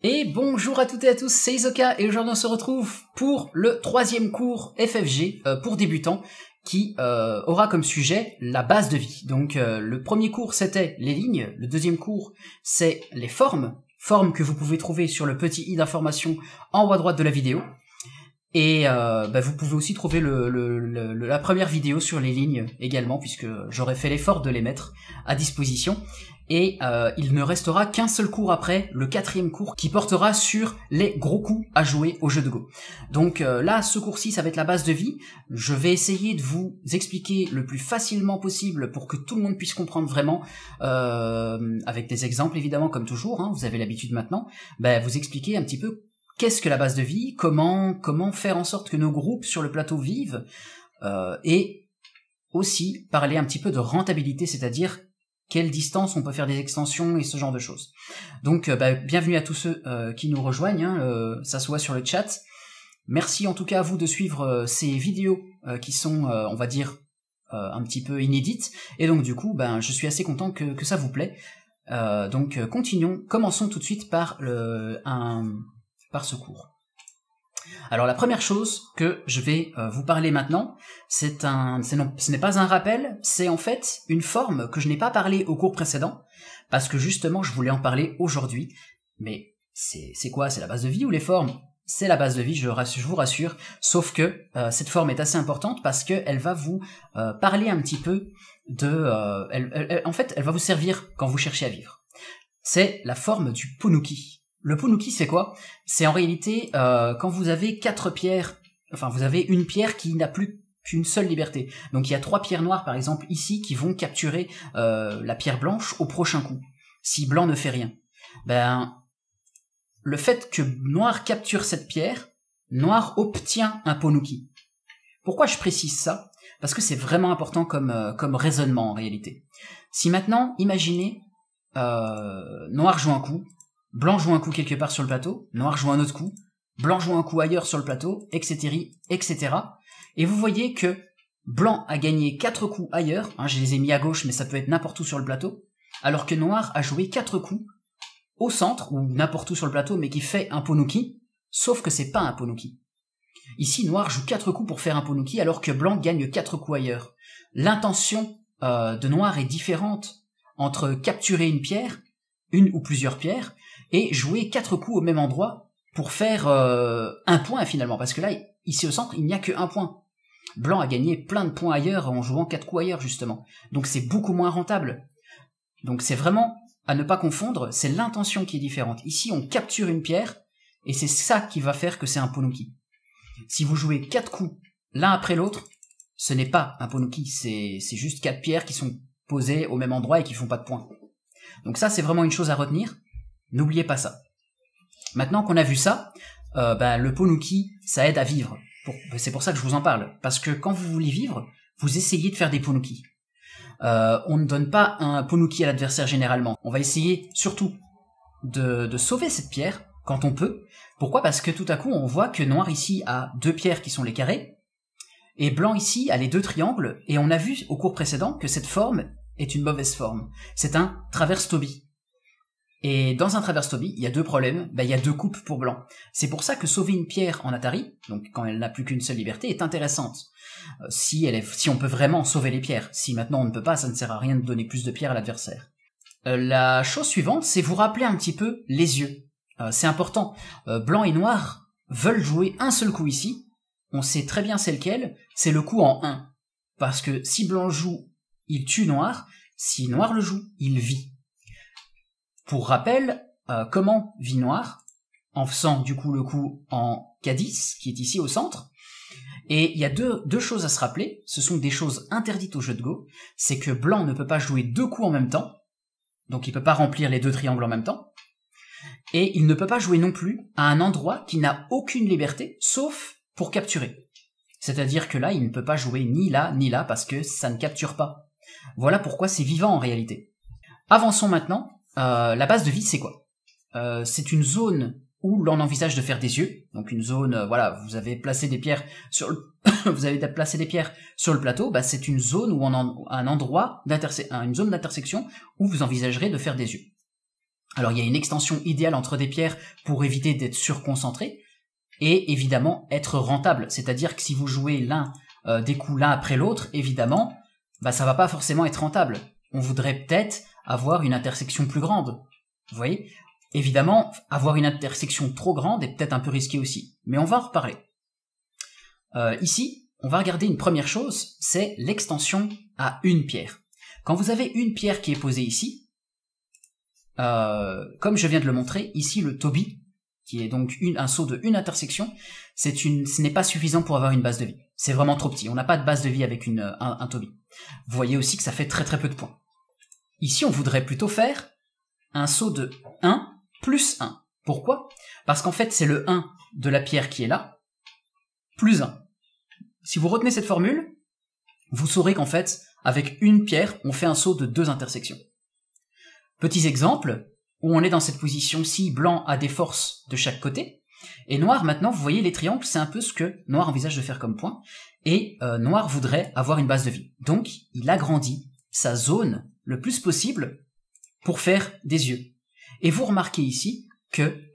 Et bonjour à toutes et à tous, c'est Isoka et aujourd'hui on se retrouve pour le troisième cours FFG pour débutants qui aura comme sujet la base de vie. Donc le premier cours c'était les lignes, le deuxième cours c'est les formes que vous pouvez trouver sur le petit i d'information en haut à droite de la vidéo. Et vous pouvez aussi trouver la première vidéo sur les lignes également, puisque j'aurais fait l'effort de les mettre à disposition. Et il ne restera qu'un seul cours après, le quatrième cours, qui portera sur les gros coups à jouer au jeu de Go. Donc là, ce cours-ci, ça va être la base de vie. Je vais essayer de vous expliquer le plus facilement possible pour que tout le monde puisse comprendre vraiment, avec des exemples évidemment, comme toujours, hein, vous avez l'habitude maintenant, vous expliquer un petit peu qu'est-ce que la base de vie, comment faire en sorte que nos groupes sur le plateau vivent, et aussi parler un petit peu de rentabilité, c'est-à-dire quelle distance on peut faire des extensions et ce genre de choses. Donc bienvenue à tous ceux qui nous rejoignent, ça soit sur le chat. Merci en tout cas à vous de suivre ces vidéos qui sont, on va dire, un petit peu inédites, et donc du coup je suis assez content que ça vous plaît. Donc continuons, commençons tout de suite par ce cours. Alors la première chose que je vais vous parler maintenant, ce n'est pas un rappel, c'est en fait une forme que je n'ai pas parlé au cours précédent, parce que justement je voulais en parler aujourd'hui. Mais c'est quoi? C'est la base de vie ou les formes? C'est la base de vie, je vous rassure, sauf que cette forme est assez importante parce qu'elle va vous parler un petit peu de... en fait, elle va vous servir quand vous cherchez à vivre. C'est la forme du Ponuki. Le Ponuki, c'est quoi? C'est en réalité quand vous avez 4 pierres, enfin vous avez une pierre qui n'a plus qu'une seule liberté. Donc il y a 3 pierres noires par exemple ici qui vont capturer la pierre blanche au prochain coup, si blanc ne fait rien. Le fait que noir capture cette pierre, noir obtient un Ponuki. Pourquoi je précise ça? Parce que c'est vraiment important comme raisonnement en réalité. Si maintenant, imaginez, noir joue un coup, blanc joue un coup quelque part sur le plateau, noir joue un autre coup, blanc joue un coup ailleurs sur le plateau, etc., etc. Et vous voyez que blanc a gagné 4 coups ailleurs, hein, je les ai mis à gauche mais ça peut être n'importe où sur le plateau, alors que noir a joué 4 coups au centre, ou n'importe où sur le plateau, mais qui fait un Ponuki, sauf que c'est pas un Ponuki. Ici, noir joue 4 coups pour faire un Ponuki, alors que blanc gagne 4 coups ailleurs. L'intention de noir est différente entre capturer une pierre, une ou plusieurs pierres, et jouer 4 coups au même endroit pour faire un point finalement, parce que là, ici au centre, il n'y a que 1 point. Blanc a gagné plein de points ailleurs en jouant 4 coups ailleurs justement, donc c'est beaucoup moins rentable. Donc c'est vraiment à ne pas confondre, c'est l'intention qui est différente. Ici, on capture une pierre, et c'est ça qui va faire que c'est un Ponuki. Si vous jouez 4 coups l'un après l'autre, ce n'est pas un Ponuki, c'est juste 4 pierres qui sont posées au même endroit et qui font pas de points. Donc ça, c'est vraiment une chose à retenir. N'oubliez pas ça. Maintenant qu'on a vu ça, le Ponuki, ça aide à vivre. C'est pour ça que je vous en parle. Parce que quand vous voulez vivre, vous essayez de faire des Ponuki. On ne donne pas un Ponuki à l'adversaire généralement. On va essayer surtout de sauver cette pierre quand on peut. Pourquoi? Parce que tout à coup, on voit que noir ici a 2 pierres qui sont les carrés, et blanc ici a les 2 triangles, et on a vu au cours précédent que cette forme est une mauvaise forme. C'est un traverse Toby. Et dans un traverse Toby, il y a 2 problèmes, il y a 2 coupes pour blanc. C'est pour ça que sauver une pierre en Atari, donc quand elle n'a plus qu'une seule liberté, est intéressante. Si on peut vraiment sauver les pierres. Si maintenant on ne peut pas, ça ne sert à rien de donner plus de pierres à l'adversaire. La chose suivante, c'est vous rappeler un petit peu les yeux. C'est important. Blanc et noir veulent jouer un seul coup ici. On sait très bien c'est lequel. C'est le coup en 1. Parce que si blanc joue, il tue noir. Si noir le joue, il vit. Pour rappel, comment vit noir? En faisant du coup le coup en K10, qui est ici au centre. Et il y a deux choses à se rappeler. Ce sont des choses interdites au jeu de Go. C'est que blanc ne peut pas jouer 2 coups en même temps. Donc il peut pas remplir les 2 triangles en même temps. Et il ne peut pas jouer non plus à un endroit qui n'a aucune liberté, sauf pour capturer. C'est-à-dire que là, il ne peut pas jouer ni là, parce que ça ne capture pas. Voilà pourquoi c'est vivant en réalité. Avançons maintenant. La base de vie, c'est quoi? C'est une zone où l'on envisage de faire des yeux. Donc une zone, vous avez placé des pierres sur le vous avez placé des pierres sur le plateau, c'est une zone où une zone d'intersection où vous envisagerez de faire des yeux. Alors il y a une extension idéale entre des pierres pour éviter d'être surconcentré, et évidemment être rentable, c'est-à-dire que si vous jouez des coups l'un après l'autre, évidemment, ça va pas forcément être rentable. On voudrait peut-être avoir une intersection plus grande, vous voyez. Évidemment, avoir une intersection trop grande est peut-être un peu risqué aussi, mais on va en reparler. Ici, on va regarder une première chose, c'est l'extension à une pierre. Quand vous avez une pierre qui est posée ici, comme je viens de le montrer, ici le Toby, qui est donc un saut de une intersection, ce n'est pas suffisant pour avoir une base de vie. C'est vraiment trop petit, on n'a pas de base de vie avec un Toby. Vous voyez aussi que ça fait très très peu de points. Ici, on voudrait plutôt faire un saut de 1 plus 1. Pourquoi? Parce qu'en fait, c'est le 1 de la pierre qui est là, plus 1. Si vous retenez cette formule, vous saurez qu'en fait, avec une pierre, on fait un saut de 2 intersections. Petits exemples, où on est dans cette position-ci, blanc a des forces de chaque côté, et noir, maintenant, vous voyez les triangles, c'est un peu ce que noir envisage de faire comme point, et noir voudrait avoir une base de vie. Donc, il agrandit sa zone le plus possible pour faire des yeux. Et vous remarquez ici que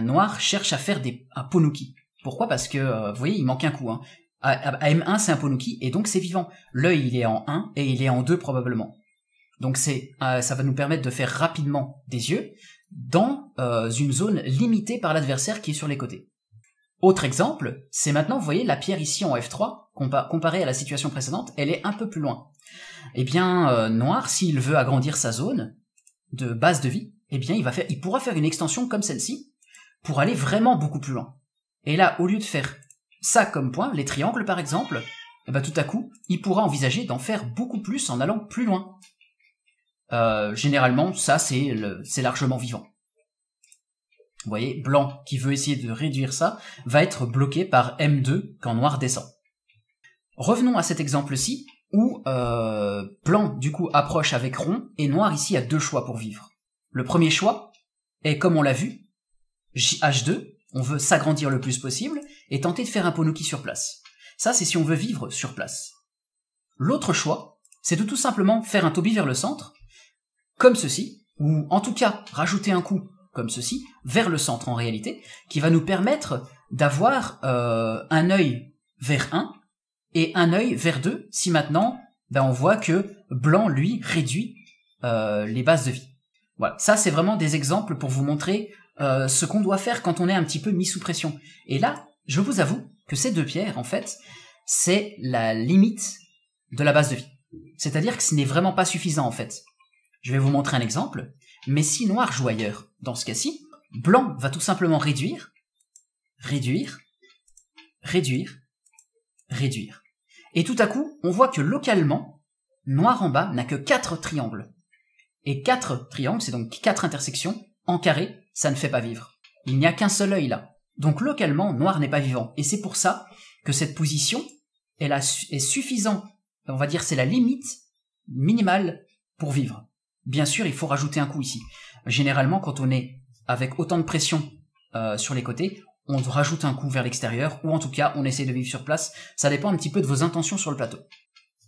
noir cherche à faire un Ponuki. Pourquoi? Parce que, vous voyez, il manque un coup. Hein. À M1, c'est un Ponuki, et donc c'est vivant. L'œil, il est en 1, et il est en 2 probablement. Donc ça va nous permettre de faire rapidement des yeux dans une zone limitée par l'adversaire qui est sur les côtés. Autre exemple, c'est maintenant, vous voyez, la pierre ici en F3, comparée à la situation précédente, elle est un peu plus loin. Eh bien, noir, s'il veut agrandir sa zone de base de vie, eh bien, il pourra faire une extension comme celle-ci pour aller vraiment beaucoup plus loin. Et là, au lieu de faire ça comme point, les triangles par exemple, tout à coup, il pourra envisager d'en faire beaucoup plus en allant plus loin. Généralement, ça c'est largement vivant. Vous voyez, blanc qui veut essayer de réduire ça va être bloqué par M2 quand noir descend. Revenons à cet exemple-ci où blanc du coup approche avec rond et noir ici a 2 choix pour vivre. Le premier choix est, comme on l'a vu, H2, on veut s'agrandir le plus possible et tenter de faire un Ponuki sur place. Ça c'est si on veut vivre sur place. L'autre choix, c'est de tout simplement faire un Toby vers le centre, comme ceci, ou en tout cas rajouter un coup comme ceci, vers le centre en réalité, qui va nous permettre d'avoir un œil vers 1 et un œil vers 2, si maintenant on voit que blanc, lui, réduit les bases de vie. Voilà, ça c'est vraiment des exemples pour vous montrer ce qu'on doit faire quand on est un petit peu mis sous pression. Et là, je vous avoue que ces 2 pierres, en fait, c'est la limite de la base de vie. C'est-à-dire que ce n'est vraiment pas suffisant, en fait. Je vais vous montrer un exemple, mais si noir joue ailleurs, dans ce cas-ci, blanc va tout simplement réduire, réduire, réduire, réduire. Et tout à coup, on voit que localement, noir en bas n'a que 4 triangles. Et 4 triangles, c'est donc 4 intersections, en carré, ça ne fait pas vivre. Il n'y a qu'un seul œil là. Donc localement, noir n'est pas vivant. Et c'est pour ça que cette position est suffisante. On va dire c'est la limite minimale pour vivre. Bien sûr, il faut rajouter un coup ici. Généralement, quand on est avec autant de pression sur les côtés, on rajoute un coup vers l'extérieur, ou en tout cas, on essaie de vivre sur place. Ça dépend un petit peu de vos intentions sur le plateau.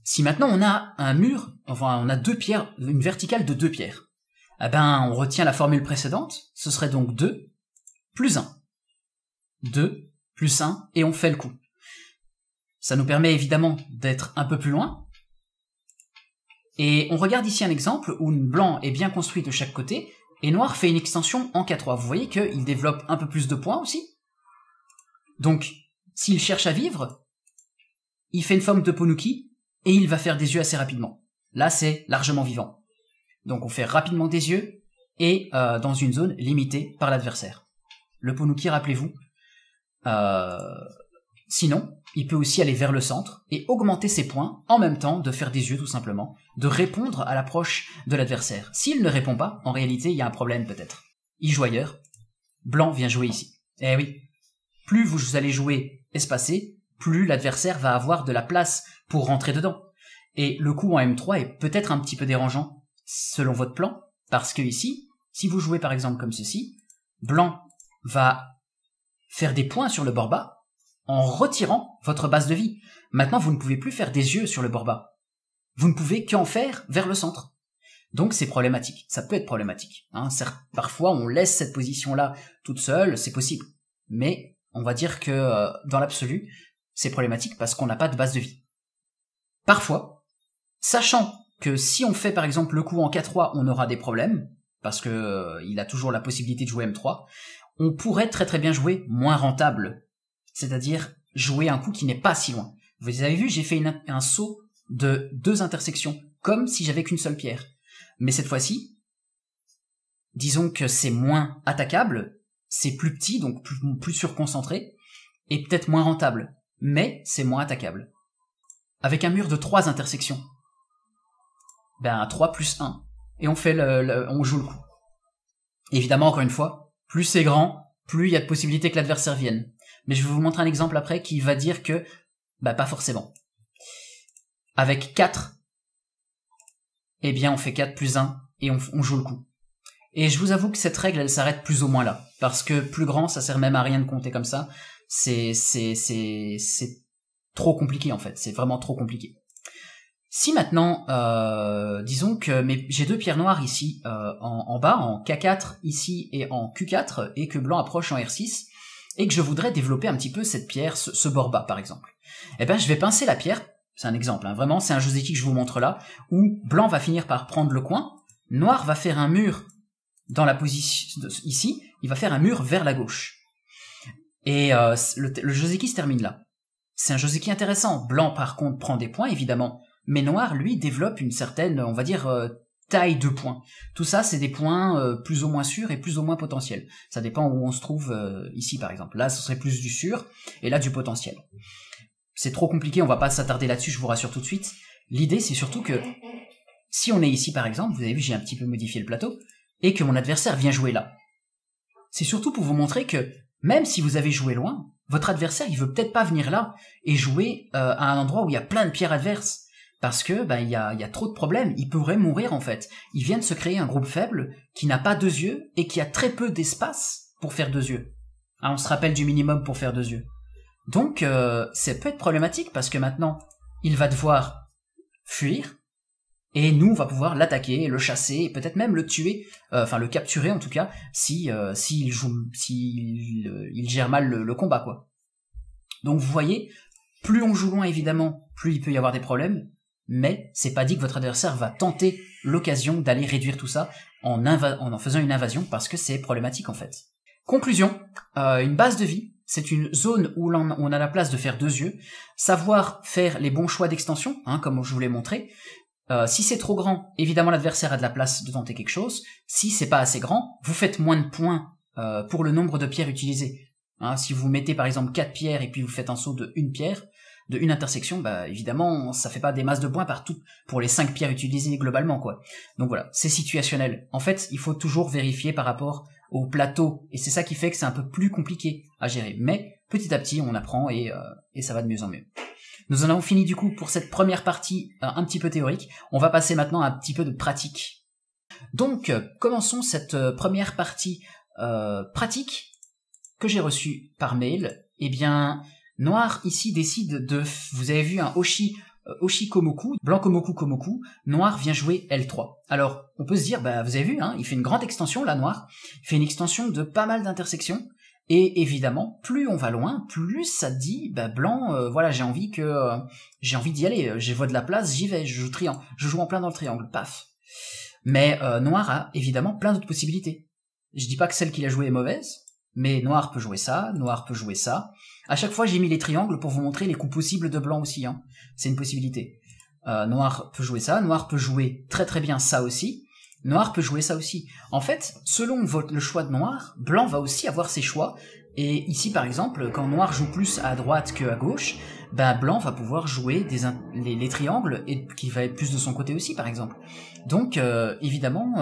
Si maintenant on a un mur, enfin on a 2 pierres, une verticale de 2 pierres, on retient la formule précédente, ce serait donc 2 plus 1. 2 plus 1, et on fait le coup. Ça nous permet évidemment d'être un peu plus loin. Et on regarde ici un exemple où blanc est bien construit de chaque côté, et noir fait une extension en K3. Vous voyez qu'il développe un peu plus de points aussi. Donc, s'il cherche à vivre, il fait une forme de Ponuki, et il va faire des yeux assez rapidement. Là, c'est largement vivant. Donc on fait rapidement des yeux, et dans une zone limitée par l'adversaire. Le Ponuki, rappelez-vous, sinon, il peut aussi aller vers le centre et augmenter ses points en même temps de faire des yeux tout simplement, de répondre à l'approche de l'adversaire. S'il ne répond pas, en réalité, il y a un problème peut-être. Il joue ailleurs, blanc vient jouer ici. Eh oui, plus vous allez jouer espacé, plus l'adversaire va avoir de la place pour rentrer dedans. Et le coup en M3 est peut-être un petit peu dérangeant selon votre plan, parce que ici, si vous jouez par exemple comme ceci, blanc va faire des points sur le bord bas, en retirant votre base de vie. Maintenant, vous ne pouvez plus faire des yeux sur le bord bas. Vous ne pouvez qu'en faire vers le centre. Donc c'est problématique, ça peut être problématique. Hein. Parfois on laisse cette position-là toute seule, c'est possible. Mais on va dire que dans l'absolu, c'est problématique parce qu'on n'a pas de base de vie. Parfois, sachant que si on fait par exemple le coup en K3, on aura des problèmes, parce que il a toujours la possibilité de jouer M3, on pourrait très très bien jouer moins rentable, c'est-à-dire jouer un coup qui n'est pas si loin. Vous avez vu, j'ai fait un saut de 2 intersections, comme si j'avais qu'une seule pierre. Mais cette fois-ci, disons que c'est moins attaquable, c'est plus petit, donc plus surconcentré, et peut-être moins rentable, mais c'est moins attaquable. Avec un mur de 3 intersections, ben 3 plus 1, et on fait on joue le coup. Évidemment, encore une fois, plus c'est grand, plus il y a de possibilités que l'adversaire vienne. Mais je vais vous montrer un exemple après qui va dire que, bah pas forcément. Avec 4, eh bien on fait 4 plus 1, et on joue le coup. Et je vous avoue que cette règle, elle s'arrête plus ou moins là. Parce que plus grand, ça sert même à rien de compter comme ça. C'est trop compliqué en fait, c'est vraiment trop compliqué. Si maintenant, disons que j'ai 2 pierres noires ici en bas, en K4 ici et en Q4, et que blanc approche en R6, et que je voudrais développer un petit peu cette pierre, ce bord bas par exemple, eh ben je vais pincer la pierre, c'est un exemple, hein, vraiment c'est un joseki que je vous montre là, où blanc va finir par prendre le coin, noir va faire un mur dans la position ici, il va faire un mur vers la gauche. Et le joseki se termine là. C'est un joseki intéressant, blanc par contre prend des points évidemment, mais noir lui développe une certaine, on va dire, taille de points. Tout ça, c'est des points plus ou moins sûrs et plus ou moins potentiels. Ça dépend où on se trouve ici, par exemple. Là, ce serait plus du sûr, et là, du potentiel. C'est trop compliqué, on va pas s'attarder là-dessus, je vous rassure tout de suite. L'idée, c'est surtout que, si on est ici, par exemple, vous avez vu, j'ai un petit peu modifié le plateau, et que mon adversaire vient jouer là. C'est surtout pour vous montrer que, même si vous avez joué loin, votre adversaire, il veut peut-être pas venir là, et jouer à un endroit où il y a plein de pierres adverses. Parce que il y a trop de problèmes, il pourrait mourir en fait. Il vient de se créer un groupe faible qui n'a pas 2 yeux et qui a très peu d'espace pour faire 2 yeux. Hein, on se rappelle du minimum pour faire 2 yeux. Donc ça peut être problématique parce que maintenant il va devoir fuir et nous on va pouvoir l'attaquer, le chasser et peut-être même le tuer, enfin le capturer en tout cas s'il gère mal le combat quoi. Donc vous voyez, plus on joue loin évidemment, plus il peut y avoir des problèmes. Mais c'est pas dit que votre adversaire va tenter l'occasion d'aller réduire tout ça en faisant une invasion, parce que c'est problématique en fait. Conclusion, une base de vie, c'est une zone où on a la place de faire 2 yeux, savoir faire les bons choix d'extension, hein, comme je vous l'ai montré. Si c'est trop grand, évidemment l'adversaire a de la place de tenter quelque chose. Si c'est pas assez grand, vous faites moins de points pour le nombre de pierres utilisées. Hein, si vous mettez par exemple 4 pierres et puis vous faites un saut de 1 pierre, de une intersection, bah évidemment ça fait pas des masses de points partout pour les 5 pierres utilisées globalement quoi. Donc voilà, c'est situationnel. En fait, il faut toujours vérifier par rapport au plateau, et c'est ça qui fait que c'est un peu plus compliqué à gérer. Mais petit à petit on apprend et ça va de mieux en mieux. Nous en avons fini du coup pour cette première partie un petit peu théorique. On va passer maintenant à un petit peu de pratique. Donc commençons cette première partie pratique que j'ai reçue par mail. Eh bien, noir ici décide de, vous avez vu un Oshi Komoku, blanc Komoku Komoku, noir vient jouer L3. Alors, on peut se dire, bah vous avez vu, hein, il fait une grande extension là, noir, il fait une extension de pas mal d'intersections, et évidemment, plus on va loin, plus ça dit, bah blanc, voilà, j'ai envie d'y aller, je vois de la place, j'y vais, je joue en plein dans le triangle, paf. Mais noir a évidemment plein d'autres possibilités. Je dis pas que celle qu'il a jouée est mauvaise, mais noir peut jouer ça, noir peut jouer ça. À chaque fois, j'ai mis les triangles pour vous montrer les coups possibles de blanc aussi, hein. C'est une possibilité. Noir peut jouer ça, noir peut jouer très très bien ça aussi, noir peut jouer ça aussi. En fait, selon le choix de noir, blanc va aussi avoir ses choix, et ici par exemple, quand noir joue plus à droite que à gauche, ben blanc va pouvoir jouer les triangles, et qui va être plus de son côté aussi par exemple. Donc évidemment,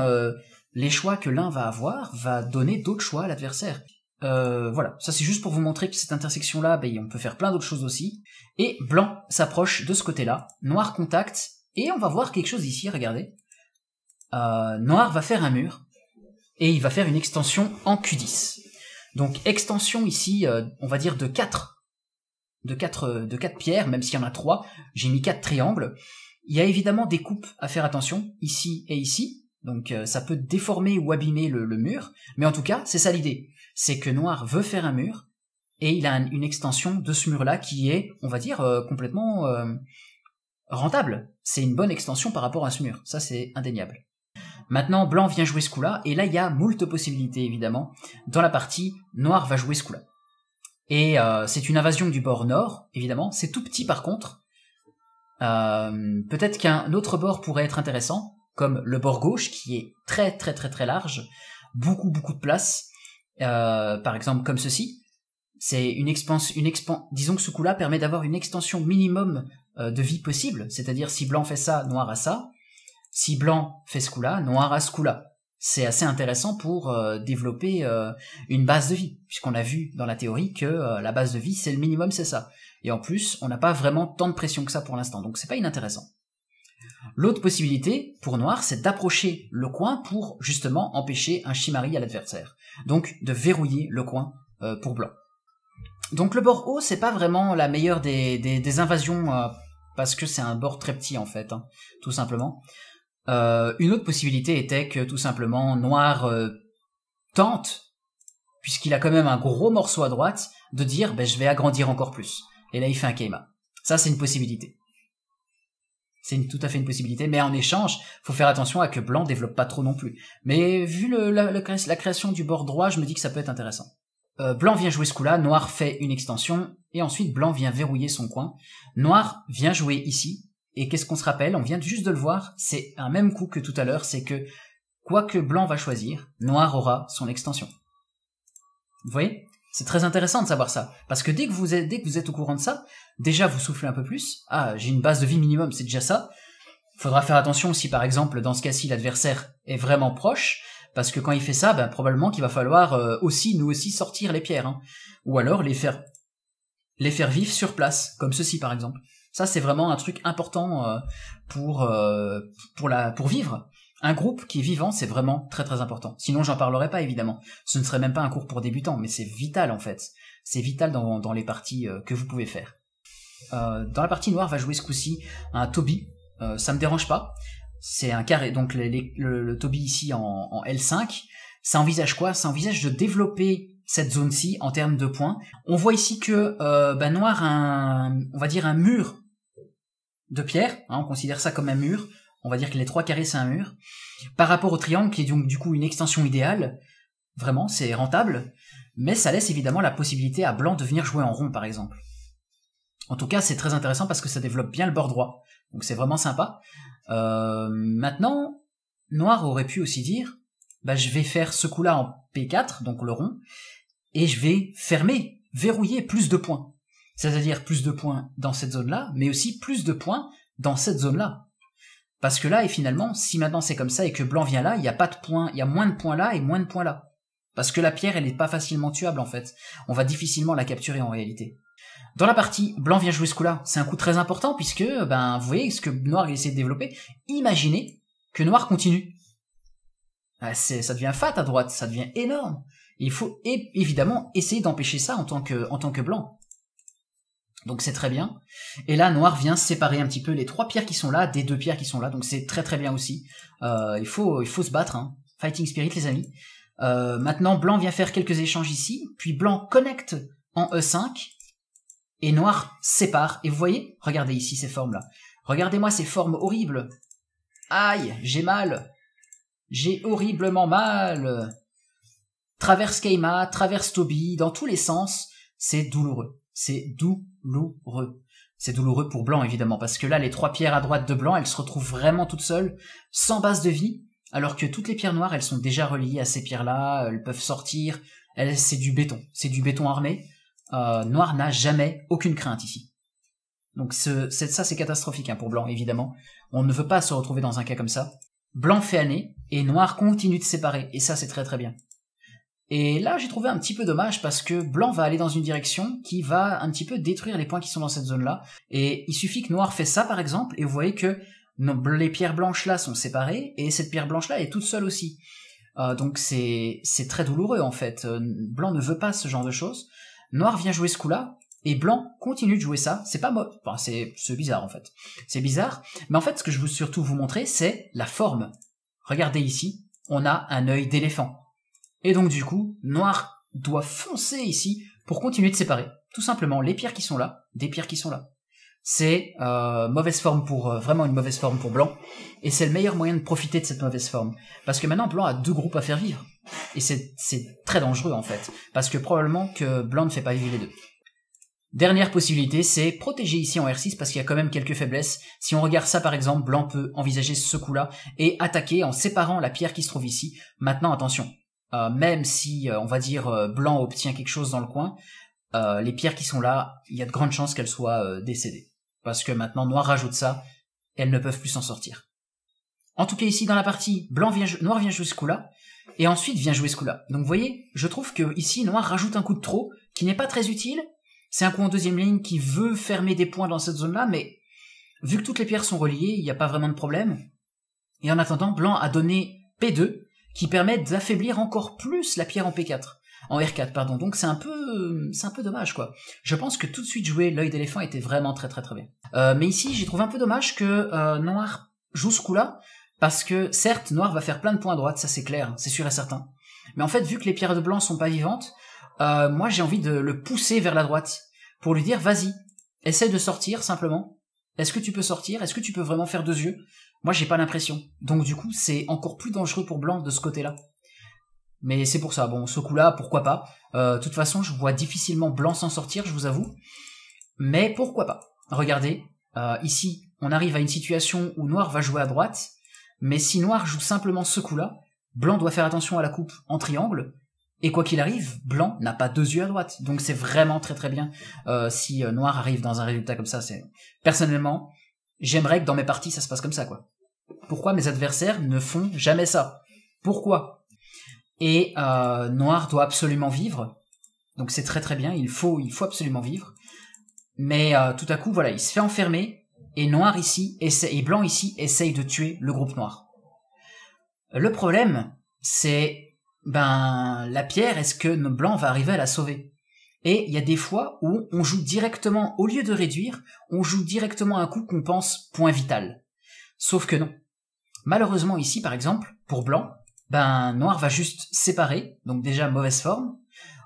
les choix que l'un va avoir va donner d'autres choix à l'adversaire. Voilà, ça c'est juste pour vous montrer que cette intersection-là, ben, on peut faire plein d'autres choses aussi. Et blanc s'approche de ce côté-là, noir contacte, et on va voir quelque chose ici, regardez. Noir va faire un mur, et il va faire une extension en Q10. Donc extension ici, on va dire de 4 pierres, même s'il y en a 3, j'ai mis 4 triangles. Il y a évidemment des coupes à faire attention, ici et ici. Donc ça peut déformer ou abîmer le mur, mais en tout cas, c'est ça l'idée. C'est que noir veut faire un mur, et il a une extension de ce mur-là qui est, on va dire, complètement rentable. C'est une bonne extension par rapport à ce mur, ça c'est indéniable. Maintenant, blanc vient jouer ce coup-là, et là il y a moult possibilités évidemment. Dans la partie, noir va jouer ce coup-là. Et c'est une invasion du bord nord, évidemment, c'est tout petit par contre. Peut-être qu'un autre bord pourrait être intéressant, comme le bord gauche qui est très très très très large, beaucoup de place, par exemple comme ceci. C'est disons que ce coup-là permet d'avoir une extension minimum de vie possible, c'est-à-dire si blanc fait ça, noir a ça, si blanc fait ce coup-là, noir a ce coup-là. C'est assez intéressant pour développer une base de vie, puisqu'on a vu dans la théorie que la base de vie, c'est le minimum, c'est ça. Et en plus, on n'a pas vraiment tant de pression que ça pour l'instant, donc c'est pas inintéressant. L'autre possibilité, pour noir, c'est d'approcher le coin pour justement empêcher un Shimari à l'adversaire. Donc de verrouiller le coin pour blanc. Donc le bord haut, c'est pas vraiment la meilleure des invasions, parce que c'est un bord très petit en fait, hein, tout simplement. Une autre possibilité était que tout simplement noir tente, puisqu'il a quand même un gros morceau à droite, de dire je vais agrandir encore plus. Et là il fait un Keima. Ça c'est une possibilité. C'est tout à fait une possibilité, mais en échange, faut faire attention à que blanc développe pas trop non plus. Mais vu la création du bord droit, je me dis que ça peut être intéressant. Blanc vient jouer ce coup-là, noir fait une extension, et ensuite blanc vient verrouiller son coin. Noir vient jouer ici, et qu'est-ce qu'on se rappelle? On vient juste de le voir, c'est un même coup que tout à l'heure, c'est que quoi que blanc va choisir, noir aura son extension. Vous voyez? C'est très intéressant de savoir ça, parce que dès que vous êtes au courant de ça, déjà vous soufflez un peu plus. Ah, j'ai une base de vie minimum, c'est déjà ça. Faudra faire attention si par exemple dans ce cas-ci l'adversaire est vraiment proche, parce que quand il fait ça, probablement qu'il va falloir nous aussi sortir les pierres, hein. Ou alors les faire vivre sur place, comme ceci par exemple. Ça c'est vraiment un truc important pour vivre. Un groupe qui est vivant, c'est vraiment très très important. Sinon j'en parlerai pas évidemment. Ce ne serait même pas un cours pour débutants, mais c'est vital en fait. C'est vital dans les parties que vous pouvez faire. Dans la partie noire va jouer ce coup-ci un Toby. Ça me dérange pas. C'est un carré, donc le Toby ici en L5, ça envisage quoi? Ça envisage de développer cette zone-ci en termes de points. On voit ici que noir a on va dire un mur de pierre, hein, on considère ça comme un mur, on va dire que les 3 carrés c'est un mur, par rapport au triangle qui est donc du coup une extension idéale, vraiment c'est rentable, mais ça laisse évidemment la possibilité à blanc de venir jouer en rond par exemple. En tout cas c'est très intéressant parce que ça développe bien le bord droit, donc c'est vraiment sympa. Maintenant, noir aurait pu aussi dire, je vais faire ce coup-là en P4, donc le rond, et je vais verrouiller plus de points. C'est-à-dire plus de points dans cette zone-là, mais aussi plus de points dans cette zone-là. Parce que là, et finalement, si maintenant c'est comme ça et que blanc vient là, il y a pas de points, il y a moins de points là et moins de points là. Parce que la pierre, elle n'est pas facilement tuable en fait. On va difficilement la capturer en réalité. Dans la partie, blanc vient jouer ce coup-là. C'est un coup très important puisque, vous voyez ce que noir essaie de développer. Imaginez que noir continue. Ça devient fat à droite, ça devient énorme. Il faut évidemment essayer d'empêcher ça en tant que blanc. Donc c'est très bien. Et là, noir vient séparer un petit peu les 3 pierres qui sont là des 2 pierres qui sont là. Donc c'est très très bien aussi. Il faut se battre, hein. Fighting spirit les amis. Maintenant, blanc vient faire quelques échanges ici. Puis blanc connecte en E5. Et noir sépare. Et vous voyez, regardez ici ces formes-là. Regardez-moi ces formes horribles. Aïe, j'ai mal. J'ai horriblement mal. Traverse Keima, traverse Toby, dans tous les sens, c'est douloureux. C'est douloureux. C'est douloureux pour blanc, évidemment, parce que là, les 3 pierres à droite de blanc, elles se retrouvent vraiment toutes seules, sans base de vie, alors que toutes les pierres noires, elles sont déjà reliées à ces pierres-là, elles peuvent sortir, c'est du béton armé. Noir n'a jamais aucune crainte ici. Donc ça, c'est catastrophique hein, pour blanc, évidemment. On ne veut pas se retrouver dans un cas comme ça. Blanc fait année, et noir continue de séparer, et ça, c'est très très bien. Et là, j'ai trouvé un petit peu dommage parce que blanc va aller dans une direction qui va un petit peu détruire les points qui sont dans cette zone-là. Et il suffit que noir fait ça, par exemple, et vous voyez que les pierres blanches là sont séparées, et cette pierre blanche là est toute seule aussi. Donc c'est très douloureux, en fait. Blanc ne veut pas ce genre de choses. Noir vient jouer ce coup-là, et blanc continue de jouer ça. C'est pas enfin, c'est bizarre, en fait. C'est bizarre. Mais en fait, ce que je veux surtout vous montrer, c'est la forme. regardez ici, on a un œil d'éléphant. Et donc du coup, noir doit foncer ici pour continuer de séparer. Tout simplement, les pierres qui sont là, des pierres qui sont là. C'est mauvaise forme pour vraiment une mauvaise forme pour blanc, et c'est le meilleur moyen de profiter de cette mauvaise forme. Parce que maintenant, blanc a 2 groupes à faire vivre. Et c'est très dangereux en fait, parce que probablement que blanc ne fait pas vivre les 2. Dernière possibilité, c'est protéger ici en R6 parce qu'il y a quand même quelques faiblesses. Si on regarde ça par exemple, blanc peut envisager ce coup-là et attaquer en séparant la pierre qui se trouve ici. Maintenant attention, même si on va dire blanc obtient quelque chose dans le coin, les pierres qui sont là, il y a de grandes chances qu'elles soient décédées. Parce que maintenant noir rajoute ça, elles ne peuvent plus s'en sortir. En tout cas ici dans la partie, noir vient jouer ce coup-là, et ensuite vient jouer ce coup-là. Donc vous voyez, je trouve que ici noir rajoute un coup de trop, qui n'est pas très utile. C'est un coup en deuxième ligne qui veut fermer des points dans cette zone-là, mais vu que toutes les pierres sont reliées, il n'y a pas vraiment de problème. Et en attendant, blanc a donné P2, qui permet d'affaiblir encore plus la pierre en P4. En R4, pardon. Donc c'est un peu dommage, quoi. Je pense que tout de suite jouer l'œil d'éléphant était vraiment très bien. Mais ici, j'ai trouvé un peu dommage que noir joue ce coup-là, parce que certes, noir va faire plein de points à droite, ça c'est clair, c'est sûr et certain. Mais en fait, vu que les pierres de blanc sont pas vivantes, moi j'ai envie de le pousser vers la droite, pour lui dire, vas-y, essaie de sortir simplement. Est-ce que tu peux sortir? Est-ce que tu peux vraiment faire 2 yeux? Moi j'ai pas l'impression. Donc du coup, c'est encore plus dangereux pour blanc de ce côté-là. Mais c'est pour ça, bon, ce coup-là, pourquoi pas. De toute façon, je vois difficilement blanc s'en sortir, je vous avoue. Mais pourquoi pas. Regardez, ici, on arrive à une situation où noir va jouer à droite, mais si noir joue simplement ce coup-là, blanc doit faire attention à la coupe en triangle, et quoi qu'il arrive, blanc n'a pas 2 yeux à droite. Donc c'est vraiment très bien si noir arrive dans un résultat comme ça. Personnellement, j'aimerais que dans mes parties, ça se passe comme ça, quoi. Pourquoi mes adversaires ne font jamais ça? Pourquoi? Et noir doit absolument vivre, donc c'est très bien, il faut absolument vivre, mais tout à coup, voilà, il se fait enfermer, et noir ici, et blanc ici, essaye de tuer le groupe noir. Le problème, c'est, la pierre, est-ce que blanc va arriver à la sauver? Et il y a des fois où on joue directement, au lieu de réduire, on joue directement un coup qu'on pense point vital. Sauf que non. Malheureusement ici, par exemple, pour blanc, noir va juste séparer, donc déjà mauvaise forme.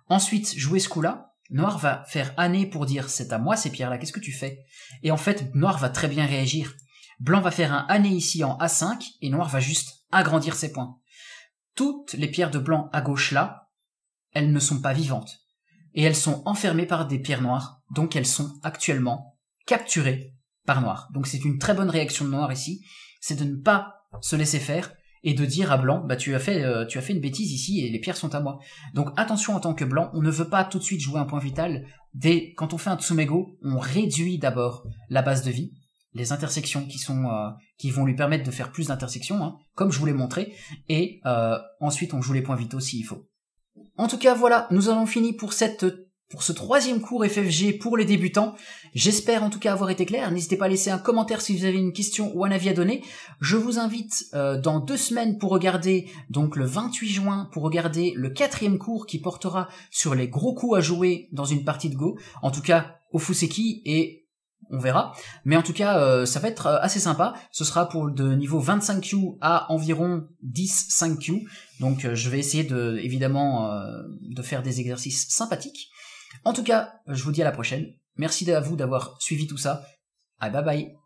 Ensuite, jouer ce coup-là, noir va faire âner pour dire c'est à moi ces pierres-là, qu'est-ce que tu fais? Et en fait, noir va très bien réagir. Blanc va faire un âner ici en A5, et noir va juste agrandir ses points. Toutes les pierres de blanc à gauche là, elles ne sont pas vivantes. Et elles sont enfermées par des pierres noires, donc elles sont actuellement capturées par noir. Donc c'est une très bonne réaction de noir ici, c'est de ne pas se laisser faire, et de dire à blanc, tu as fait une bêtise ici et les pierres sont à moi. Donc attention en tant que blanc, on ne veut pas tout de suite jouer un point vital. Quand on fait un Tsumego, on réduit d'abord la base de vie, les intersections qui vont lui permettre de faire plus d'intersections, hein, comme je vous l'ai montré, et ensuite on joue les points vitaux s'il faut. En tout cas voilà, nous avons fini pour ce 3e cours FFG pour les débutants. J'espère en tout cas avoir été clair. N'hésitez pas à laisser un commentaire si vous avez une question ou un avis à donner. Je vous invite dans 2 semaines pour regarder, donc le 28 juin, pour regarder le 4e cours qui portera sur les gros coups à jouer dans une partie de Go. En tout cas au Fuseki, et on verra. Mais en tout cas, ça va être assez sympa. Ce sera pour de niveau 25Q à environ 10-5Q. Donc je vais essayer évidemment de faire des exercices sympathiques. En tout cas, je vous dis à la prochaine. Merci à vous d'avoir suivi tout ça. Bye bye.